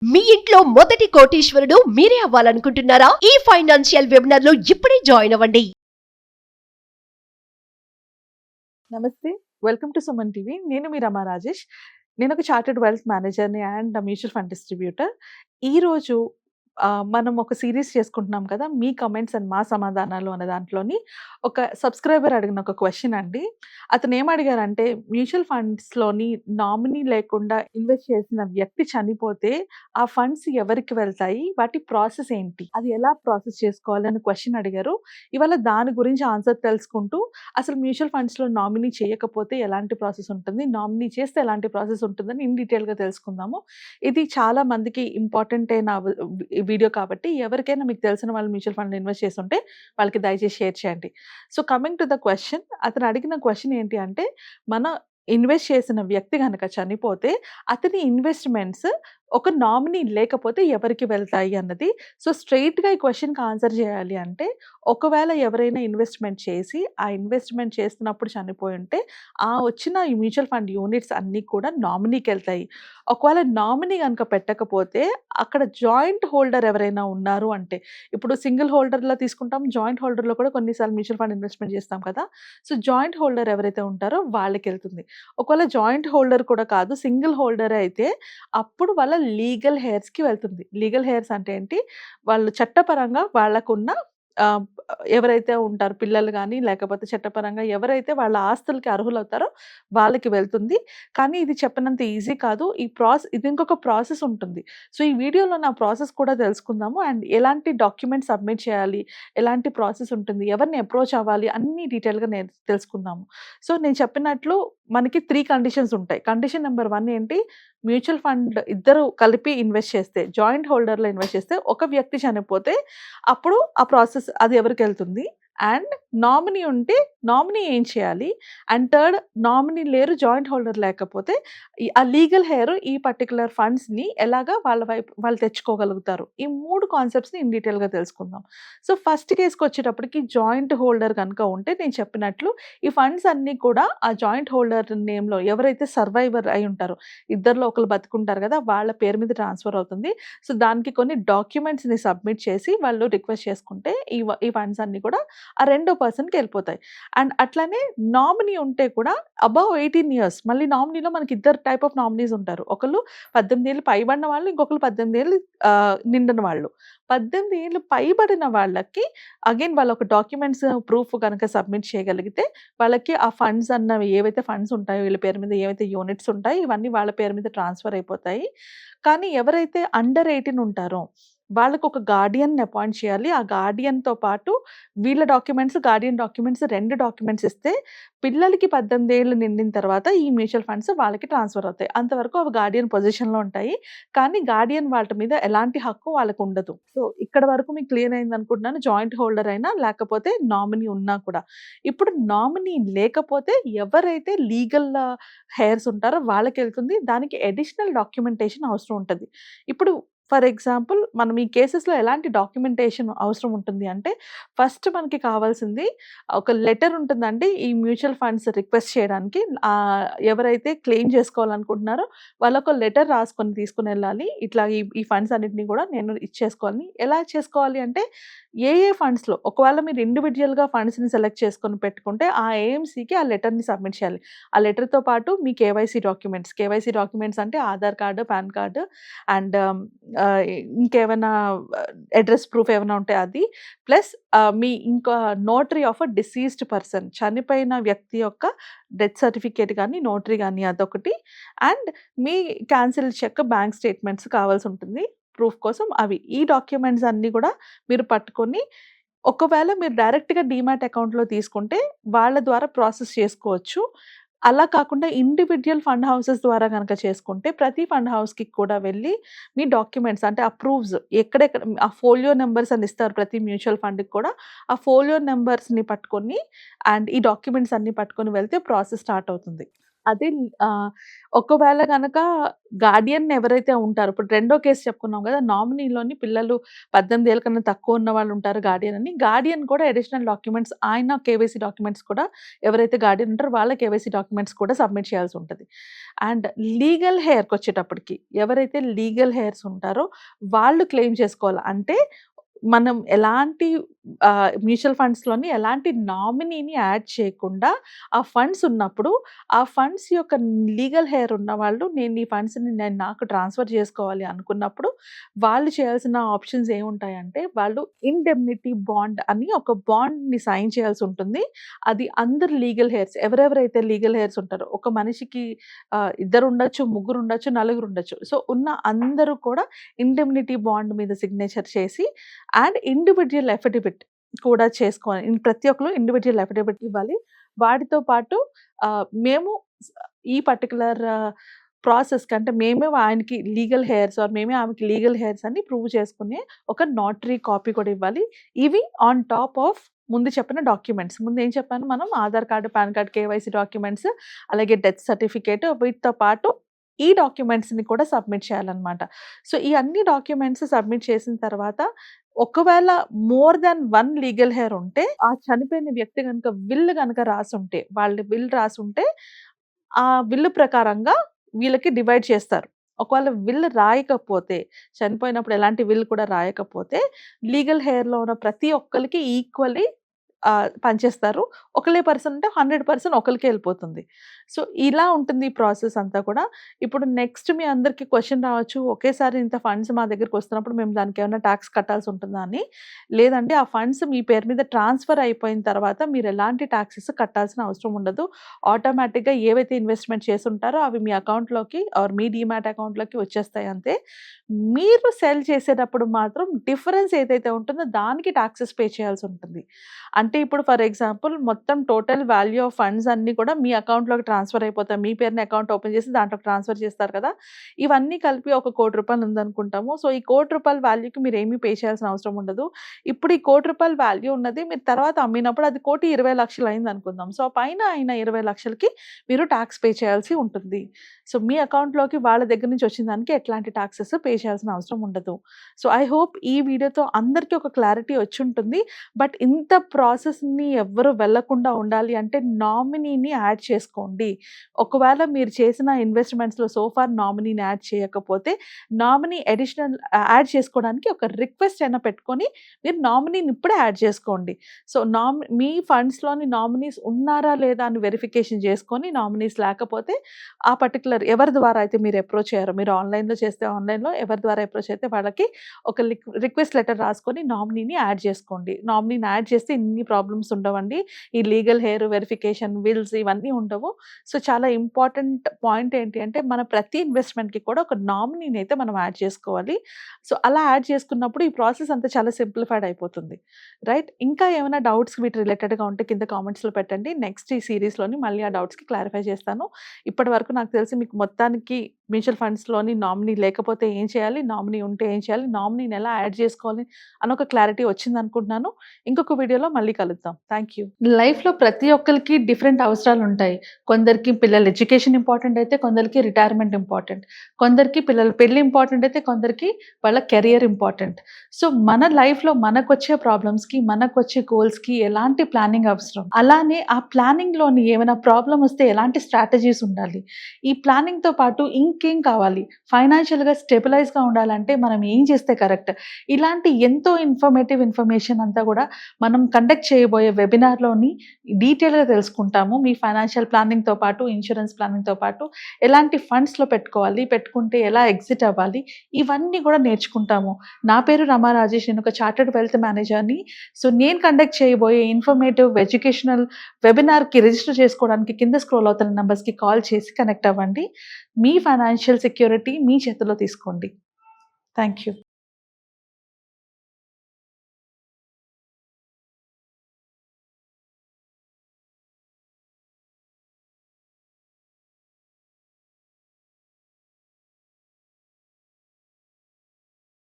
మీ ఇంట్లో మొదటి కోటీశ్వరుడు మీరే అవ్వాలనుకుంటున్నారా? ఈ ఫైనాన్షియల్ వెబినార్ లో ఇప్పుడే జాయిన్ అవ్వండి. నమస్తే. Welcome to Suman TV. నేను మీ రమా రాజేష్. నేను ఒక చార్టర్డ్ వెల్త్ మేనేజర్‌ని అండ్ మ్యూచువల్ ఫండ్ డిస్ట్రిబ్యూటర్. ఈరోజు మనం ఒక సీరీస్ చేసుకుంటున్నాం కదా! మీ కమెంట్స్ అండ్ మా సమాధానాలు అనే దాంట్లోని ఒక సబ్‌స్క్రైబర్ అడిగిన ఒక క్వెషన్ అండి. అతను ఏమడిగారంటే మ్యూచువల్ ఫండ్స్‌లోని నామినీ లేకుండా ఇన్వెస్ట్ చేసిన వ్యక్తి చనిపోతే ఆ ఫండ్స్ ఎవరికి వెళ్తాయి? వాటి ప్రాసెస్ ఏంటి? అది ఎలా ప్రాసెస్ చేసుకోవాలి అని క్వెషన్ అడిగారు. ఇవాళ దాని గురించి ఆన్సర్ తెలుసుకుంటూ అసలు మ్యూచువల్ ఫండ్స్‌లో నామినీ చేయకపోతే ఎలాంటి ప్రాసెస్ ఉంటుంది? నామినీ చేస్తే ఎలాంటి ప్రాసెస్ ఉంటుందని ఇన్ డీటెయిల్‌గా తెలుసుకుందాము. ఇది చాలా మందికి ఇంపార్టెంట్ అయిన వీడియో కాబట్టి ఎవరికైనా మీకు తెలిసిన వాళ్ళు మ్యూచువల్ ఫండ్‌లో ఇన్వెస్ట్ చేసుంటే వాళ్ళకి దయచేసి షేర్ చేయండి. So, coming to the question, అతను అడిగిన క్వెషన్ ఏంటి అంటే, మన ఇన్వెస్ట్ చేసిన వ్యక్తి గనక చనిపోతే అతని ఇన్వెస్ట్‌మెంట్స్ ఒక నామినీ లేకపోతే ఎవరికి వెళ్తాయి అన్నది. సో, స్ట్రెయిట్‌గా ఈ క్వెషన్‌కి ఆన్సర్ చేయాలి అంటే, ఒకవేళ ఎవరైనా ఇన్వెస్ట్‌మెంట్ చేసి, ఆ ఇన్వెస్ట్‌మెంట్ చేస్తున్నప్పుడు చనిపోయుంటే, ఆ వచ్చిన ఈ మ్యూచువల్ ఫండ్ యూనిట్స్ అన్నీ కూడా నామినీకెళ్తాయి. ఒకవేళ నామినీ గనక పెట్టకపోతే, అక్కడ జాయింట్ హోల్డర్ ఎవరైనా ఉన్నారు అంటే, ఇప్పుడు సింగిల్ హోల్డర్‌లో తీసుకుంటాం, జాయింట్ హోల్డర్‌లో కూడా కొన్నిసార్లు మ్యూచువల్ ఫండ్ ఇన్వెస్ట్‌మెంట్ చేస్తాం కదా! సో, జాయింట్ హోల్డర్ ఎవరైతే ఉంటారో వాళ్ళకెళ్తుంది. ఒకవేళ జాయింట్ హోల్డర్ కూడా కాదు, సింగిల్ హోల్డరే అయితే, అప్పుడు వాళ్ళ లీగల్ హెయిర్స్‌కి వెళ్తుంది. లీగల్ హెయిర్స్ అంటే ఏంటి? వాళ్ళు చట్టపరంగా వాళ్ళకున్న ఆహ్, ఎవరైతే ఉంటారో పిల్లలు గాని, లేకపోతే చట్టపరంగా ఎవరైతే వాళ్ళ ఆస్తులకి అర్హులవుతారో వాళ్ళకి వెళ్తుంది. కానీ ఇది చెప్పనంత ఈజీ కాదు. ఇది ఇంకొక ప్రాసెస్ ఉంటుంది. సో, ఈ వీడియోలో నా ప్రాసెస్ కూడా తెలుసుకుందాము. అండ్ ఎలాంటి డాక్యుమెంట్స్ సబ్మిట్ చేయాలి? ఎలాంటి ప్రాసెస్ ఉంటుంది? ఎవరిని అప్రోచ్ అవ్వాలి? అన్నీ డీటెయిల్‌గా తెలుసుకుందాము. సో, నేను చెప్పినట్లు మనకి 3 కండిషన్స్ ఉంటాయి. కండిషన్ నంబర్ 1 ఏంటి? మ్యూచువల్ ఫండ్ ఇద్దరు కలిపి ఇన్వెస్ట్ చేస్తే, జాయింట్ హోల్డర్‌లో ఇన్వెస్ట్ చేస్తే, ఒక వ్యక్తి చనిపోతే అప్పుడు ఆ ప్రాసెస్ అది ఎవరికెళ్తుంది? అండ్ నామినీ ఉంటే నామినీ ఏం చేయాలి? అండ్ థర్డ్, నామినీ లేరు, జాయింట్ హోల్డర్ లేకపోతే ఆ లీగల్ హెయిర్ ఈ పర్టిక్యులర్ ఫండ్స్‌ని ఎలాగా వాళ్ళ వైపు వాళ్ళు తెచ్చుకోగలుగుతారు? ఈ 3 కాన్సెప్ట్స్‌ని ఇన్ డీటెయిల్‌గా తెలుసుకుందాం. సో, ఫస్ట్ కేస్‌కొచ్చేటప్పటికి జాయింట్ హోల్డర్ గనుక ఉంటే నేను చెప్పినట్లు ఈ ఫండ్స్ అన్నీ కూడా ఆ జాయింట్ హోల్డర్ నేమ్‌లో ఎవరైతే సర్వైవర్ అయి ఉంటారో, ఇద్దరిలో ఒకళ్ళు బతికుంటారు కదా! వాళ్ళ పేరు మీద ట్రాన్స్‌ఫర్ అవుతుంది. సో, దానికి కొన్ని డాక్యుమెంట్స్‌ని సబ్మిట్ చేసి వాళ్ళు రిక్వెస్ట్ చేసుకుంటే ఈ ఫండ్స్ అన్నీ కూడా ఆ రెండో పర్సన్‌కెళ్ళిపోతాయి. అండ్ అట్లనే నామినీ ఉంటే కూడా అబోవ్ 18 ఇయర్స్, మళ్ళీ నామినీలో మనకి ఇద్దరు టైప్ ఆఫ్ నామినీస్ ఉంటారు. ఒకళ్ళు 18 ఏళ్ళు పైబడిన వాళ్ళు, ఇంకొకళ్ళు 18 ఏళ్ళు నిండిన వాళ్ళు. 18 ఏళ్ళు పైబడిన వాళ్ళకి అగైన్ వాళ్ళ ఒక డాక్యుమెంట్స్ ప్రూఫ్ గనక సబ్మిట్ చేయగలిగితే వాళ్ళకి ఆ ఫండ్స్ అన్నవి ఏవైతే ఫండ్స్ ఉంటాయో, వీళ్ళ పేరు మీద ఏవైతే యూనిట్స్ ఉంటాయో ఇవన్నీ వాళ్ళ పేరు మీద ట్రాన్స్‌ఫర్ అయిపోతాయి. కానీ ఎవరైతే అండర్ 18 ఉంటారో వాళ్ళకొక గార్డియన్‌ని అపాయింట్ చేయాలి. ఆ గార్డియన్‌తో పాటు వీళ్ళ డాక్యుమెంట్స్, గార్డియన్ డాక్యుమెంట్స్ 2 డాక్యుమెంట్స్ ఇస్తే పిల్లలకి 18 ఏళ్ళు నిండిన తర్వాత ఈ మ్యూచువల్ ఫండ్స్ వాళ్ళకి ట్రాన్స్‌ఫర్ అవుతాయి. అంతవరకు అవి గార్డియన్ పొజిషన్‌లో ఉంటాయి. కానీ గార్డియన్ వాటి మీద ఎలాంటి హక్కు వాళ్ళకుండదు. సో, ఇక్కడ వరకు మీకు క్లియర్ అయిందనుకుంటున్నాను. జాయింట్ హోల్డర్ అయినా, లేకపోతే నామినీ ఉన్నా కూడా. ఇప్పుడు నామినీ లేకపోతే ఎవరైతే లీగల్ హెయిర్స్ ఉంటారో వాళ్ళకెళ్తుంది. దానికి అడిషనల్ డాక్యుమెంటేషన్ అవసరం ఉంటది. ఇప్పుడు ఫర్ ఎగ్జాంపుల్ మనం ఈ కేసెస్‌లో ఎలాంటి డాక్యుమెంటేషన్ అవసరం ఉంటుంది అంటే, ఫస్ట్ మనకి కావాల్సింది ఒక లెటర్ ఉంటుందండి. ఈ మ్యూచువల్ ఫండ్స్ రిక్వెస్ట్ చేయడానికి ఎవరైతే క్లెయిమ్ చేసుకోవాలనుకుంటున్నారో వాళ్ళొక లెటర్ రాసుకొని తీసుకొనెళ్ళాలి. ఇట్లా ఈ ఫండ్స్ అన్నిటిని కూడా నేను ఇచ్చేసుకోవాలని. ఎలా చేసుకోవాలి అంటే, ఏ ఫండ్స్‌లో ఒకవేళ మీరు ఇండివిడ్యుయల్‌గా ఫండ్స్‌ని సెలెక్ట్ చేసుకొని పెట్టుకుంటే ఆ ఏఎంసీకి ఆ లెటర్‌ని సబ్మిట్ చేయాలి. ఆ లెటర్‌తో పాటు మీ కేవైసీ డాక్యుమెంట్స్ అంటే Aadhaar card, pan card and ఆహ్, ఇంకేమైనా అడ్రెస్ ప్రూఫ్ ఏమైనా ఉంటే అది. ప్లస్ మీ ఇంకా notary of a deceased person, చనిపోయిన వ్యక్తి యొక్క డెత్ సర్టిఫికేట్ గాని, నోటరీ గాని అదొకటి. అండ్ మీ క్యాన్సిల్డ్ చెక్, బ్యాంక్ స్టేట్మెంట్స్ కావాల్సుంటుంది ప్రూఫ్ కోసం అవి. ఈ డాక్యుమెంట్స్ అన్నీ గూడా మీరు పట్టుకొని, ఒకవేళ మీరు డైరెక్ట్‌గా డీమ్యాట్ అకౌంట్‌లో తీసుకుంటే వాళ్ళ ద్వారా ప్రాసెస్ చేసుకోవచ్చు. అలా కాకుండా ఇండివిడ్యుయల్ ఫండ్ హౌసెస్ ద్వారా గనక చేసుకుంటే ప్రతి ఫండ్ హౌస్‌కి కూడా వెళ్ళి మీ డాక్యుమెంట్స్ అంటే ఆ ప్రూఫ్స్ ఎక్కడెక్కడ ఆ ఫోలియో నంబర్స్ అని ఇస్తారు ప్రతి మ్యూచువల్ ఫండ్‌కి కూడా. ఆ ఫోలియో నంబర్స్‌ని పట్టుకొని అండ్ ఈ డాక్యుమెంట్స్ అన్నీ పట్టుకొని వెళ్తే ప్రాసెస్ స్టార్ట్ అవుతుంది. అదే ఒకవేళ గనక గార్డియన్ ఎవరైతే ఉంటారో, ఇప్పుడు రెండో కేసు చెప్పుకున్నాం కదా! నామినీలోని పిల్లలు 18 ఏళ్ల కన్నా తక్కువ ఉన్న వాళ్ళు ఉంటారు గార్డియన్ అని. గార్డియన్ కూడా అడిషనల్ డాక్యుమెంట్స్ ఆయన కేవైసీ డాక్యుమెంట్స్ కూడా ఎవరైతే గార్డియన్ ఉంటారో వాళ్ళ కేవైసీ డాక్యుమెంట్స్ కూడా సబ్మిట్ చేయాల్సి ఉంటది. అండ్ లీగల్ హెయిర్‌కొచ్చేటప్పటికి ఎవరైతే లీగల్ హెయిర్స్ ఉంటారో వాళ్ళు క్లెయిమ్ చేసుకోవాలి. అంటే మనం ఎలాంటి మ్యూచువల్ ఫండ్స్‌లోని ఎలాంటి నామినీని యాడ్ చేయకుండా ఆ ఫండ్స్ ఉన్నప్పుడు, ఆ ఫండ్స్ యొక్క లీగల్ హెయిర్ ఉన్నవాళ్ళు నేను ఈ ఫండ్స్‌ని నాకు ట్రాన్స్‌ఫర్ చేసుకోవాలి అనుకున్నప్పుడు, వాళ్ళు చేయాల్సిన ఆప్షన్స్ ఏముంటాయంటే, వాళ్ళు ఇండెమ్నిటీ బాండ్ అని ఒక బాండ్‌ని సైన్ చేయాల్సి ఉంటుంది. అది అందరు లీగల్ హెయిర్స్ ఎవరెవరైతే లీగల్ హెయిర్స్ ఉంటారో, ఒక మనిషికి ఇద్దరుండొచ్చు, ముగ్గురుండొచ్చు, నలుగురుండొచ్చు. సో, ఉన్న అందరూ కూడా ఇండెమ్నిటీ బాండ్ మీద సిగ్నేచర్ చేసి అండ్ ఇండివిడ్యువల్ అఫిడవిట్ కూడా చేసుకోవాలి. ప్రతి ఒక్కళ్ళు ఇండివిడ్యువల్ అఫిడవిట్ ఇవ్వాలి. వాటితో పాటు మేము ఈ పర్టిక్యులర్ ప్రాసెస్‌కి అంటే మేమే ఆయనకి లీగల్ హెయిర్స్ ఆర్ మేమే ఆమెకి లీగల్ హెయిర్స్ అని ప్రూవ్ చేసుకునే ఒక నోటరీ కాపీ కూడా ఇవ్వాలి. ఇవి ఆన్ టాప్ ఆఫ్ ముందు చెప్పిన డాక్యుమెంట్స్. ముందు ఏం చెప్పాను మనం Aadhaar card, pan card, KYC documents, అలాగే డెత్ సర్టిఫికేట్ వీటితో పాటు ఈ డాక్యుమెంట్స్‌ని కూడా సబ్మిట్ చేయాలన్నమాట. సో, ఈ అన్ని డాక్యుమెంట్స్ సబ్మిట్ చేసిన తర్వాత ఒకవేళ మోర్ దాన్ 1 లీగల్ హెయిర్ ఉంటే, ఆ చనిపోయిన వ్యక్తి గనుక విల్ గనక రాసుంటే, వాళ్ళు విల్ రాసుంటే, ఆ విల్ ప్రకారంగా వీళ్ళకి డివైడ్ చేస్తారు. ఒకవేళ విల్ రాయకపోతే, చనిపోయినప్పుడు ఎలాంటి విల్ కూడా రాయకపోతే, లీగల్ హెయిర్‌లో ఉన్న ప్రతి ఒక్కళ్ళకి ఈక్వల్లీ పంచేస్తారు. ఒకళ్ళే పర్సన్ ఉంటే 100% ఒకళ్ళకే ఎళ్ళిపోతుంది. సో, ఇలా ఉంటుంది ఈ ప్రాసెస్ అంతా కూడా. ఇప్పుడు నెక్స్ట్ మీ అందరికి క్వెషన్ రావచ్చు. ఒకేసారి ఇంత ఫండ్స్ మా దగ్గరకొస్తున్నప్పుడు మేము దానికేమన్నా టాక్స్ కట్టాల్సి ఉంటుందా అని. లేదండి. ఆ ఫండ్స్ మీ పేరు మీద ట్రాన్స్‌ఫర్ అయిపోయిన తర్వాత మీరు ఎలాంటి టాక్సెస్ కట్టాల్సిన అవసరం ఉండదు. ఆటోమేటిక్‌గా ఏవైతే ఇన్వెస్ట్‌మెంట్ చేసుంటారో అవి మీ అకౌంట్‌లోకి ఆర్ మీ డీమ్యాట్ అకౌంట్‌లోకి వచ్చేస్తాయి అంతే. మీరు సెల్ చేసేటప్పుడు మాత్రం డిఫరెన్స్ ఏదైతే ఉంటుందో దానికి టాక్సెస్ పే చేయాల్సి ఉంటుంది. అంటే ఇప్పుడు ఫర్ ఎగ్జాంపుల్ మొత్తం టోటల్ వాల్యూ ఆఫ్ ఫండ్స్ అన్నీ కూడా మీ అకౌంట్‌లోకి ట్రాన్స్‌ఫర్ అయిపోతాయి. మీ పేరున అకౌంట్ ఓపెన్ చేసి దాంట్లోకి ట్రాన్స్‌ఫర్ చేస్తారు కదా! ఇవన్నీ కలిపి ఒక ₹1,00,00,000 ఉందనుకుంటాము. సో, ఈ ₹1,00,00,000 వాల్యూకి మీరేమీ పే చేయాల్సిన అవసరం ఉండదు. ఇప్పుడు ఈ ₹1,00,00,000 వాల్యూ ఉన్నది మీరు తర్వాత అమ్మినప్పుడు అది 1,20,00,000 అయిందనుకుందాం. సో, పైన అయిన 20,00,000కి మీరు టాక్స్ పే చేయాల్సి ఉంటుంది. సో, మీ అకౌంట్‌లోకి వాళ్ళ దగ్గర నుంచి వచ్చిన దానికి ఎట్లాంటి టాక్సెస్ పే చేయాల్సిన అవసరం ఉండదు. సో, ఐ హోప్ ఈ వీడియోతో అందరికీ ఒక క్లారిటీ వచ్చుంటుంది. బట్ ఇంత ప్రాసెస్‌ని ఎవ్వరు వెళ్ళకుండా ఉండాలి అంటే నామినీని యాడ్ చేసుకోండి. ఒకవేళ మీరు చేసిన ఇన్వెస్ట్‌మెంట్స్‌లో సో ఫార్ నామినీని యాడ్ చేయకపోతే, నామినీ అడిషనల్ యాడ్ చేసుకోవడానికి ఒక రిక్వెస్ట్ అయినా పెట్టుకొని మీరు నామినీని ఇప్పుడే యాడ్ చేసుకోండి. సో, మీ ఫండ్స్‌లోని నామినీస్ ఉన్నారా లేదా అని వెరిఫికేషన్ చేసుకొని, నామినీస్ లేకపోతే ఆ పర్టిక్యులర్ ఎవరి ద్వారా అయితే మీరు అప్రోచ్ అయ్యారో, మీరు ఆన్‌లైన్‌లో చేస్తే ఆన్‌లైన్‌లో, ఎవరి ద్వారా అప్రోచ్ అయితే వాళ్ళకి ఒక రిక్వెస్ట్ లెటర్ రాసుకొని నామినీని యాడ్ చేసుకోండి. నామినీని యాడ్ చేస్తే ఇన్ని ప్రాబ్లమ్స్ ఉండవండి. ఈ లీగల్ హెయిర్ వెరిఫికేషన్, విల్స్ ఇవన్నీ ఉండవు. సో, చాలా ఇంపార్టెంట్ పాయింట్ ఏంటి అంటే మన ప్రతి ఇన్వెస్ట్‌మెంట్‌కి కూడా ఒక నామినీని అయితే మనం యాడ్ చేసుకోవాలి. సో, అలా యాడ్ చేసుకున్నప్పుడు ఈ ప్రాసెస్ అంతా చాలా సింప్లిఫైడ్ అయిపోతుంది. రైట్? ఇంకా ఏమైనా డౌట్స్ వీటి రిలేటెడ్‌గా ఉంటే కింద కామెంట్స్‌లో పెట్టండి. నెక్స్ట్ ఈ సీరీస్‌లోని మళ్ళీ ఆ డౌట్స్‌కి క్లారిఫై చేస్తాను. ఇప్పటివరకు నాకు తెలిసి మీకు మొత్తానికి మ్యూచువల్ ఫండ్స్‌లోని నామినీ లేకపోతే ఏం చేయాలి? నామినీ ఉంటే ఏం చేయాలి? నామినీని ఎలా యాడ్ చేసుకోవాలి? అని ఒక క్లారిటీ వచ్చిందనుకుంటున్నాను. ఇంకొక వీడియోలో మళ్ళీ కలుద్దాం. Thank you. లైఫ్‌లో ప్రతి ఒక్కళ్ళకి డిఫరెంట్ అవసరాలుంటాయి. కొందరికి పిల్లల ఎడ్యుకేషన్ ఇంపార్టెంట్ అయితే, కొందరికి రిటైర్మెంట్ ఇంపార్టెంట్. కొందరికి పిల్లల పెళ్లి ఇంపార్టెంట్ అయితే, కొందరికి వాళ్ళ కెరియర్ ఇంపార్టెంట్. సో, మన లైఫ్‌లో మనకొచ్చే ప్రాబ్లమ్స్‌కి, మనకొచ్చే గోల్స్‌కి ఎలాంటి ప్లానింగ్ అవసరం. అలానే ఆ ప్లానింగ్‌లోని ఏమైనా ప్రాబ్లమ్ వస్తే ఎలాంటి స్ట్రాటజీస్ ఉండాలి. ఈ ప్లానింగ్‌తో పాటు ఇంకేం కావాలి? ఫైనాన్షియల్‌గా స్టెబిలైజ్‌గా ఉండాలంటే మనం ఏం చేస్తే కరెక్ట్? ఇలాంటి ఎంతో ఇన్ఫర్మేటివ్ ఇన్ఫర్మేషన్ అంతా కూడా మనం కండక్ట్ చేయబోయే వెబినార్‌లోని డీటెయిల్‌గా తెలుసుకుంటాము. మీ ఫైనాన్షియల్ ప్లానింగ్‌తో పాటు, ఇన్స్యూరెన్స్ ప్లానింగ్‌తో పాటు ఎలాంటి ఫండ్స్‌లో పెట్టుకోవాలి, పెట్టుకుంటే ఎలా ఎగ్జిట్ అవ్వాలి, ఇవన్నీ కూడా నేర్చుకుంటాము. నా పేరు రమా రాజేష్. నేను ఒక చార్టర్డ్ వెల్త్ మేనేజర్‌ని. సో, నేను కండక్ట్ చేయబోయే ఇన్ఫర్మేటివ్, ఎడ్యుకేషనల్ వెబినార్‌కి రిజిస్టర్ చేసుకోవడానికి కింద స్క్రోల్ అవుతున్న నంబర్స్‌కి కాల్ చేసి కనెక్ట్ అవ్వండి. మీ ఫైనాన్షియల్ సెక్యూరిటీ మీ చేతుల్లో తీసుకోండి. Thank you.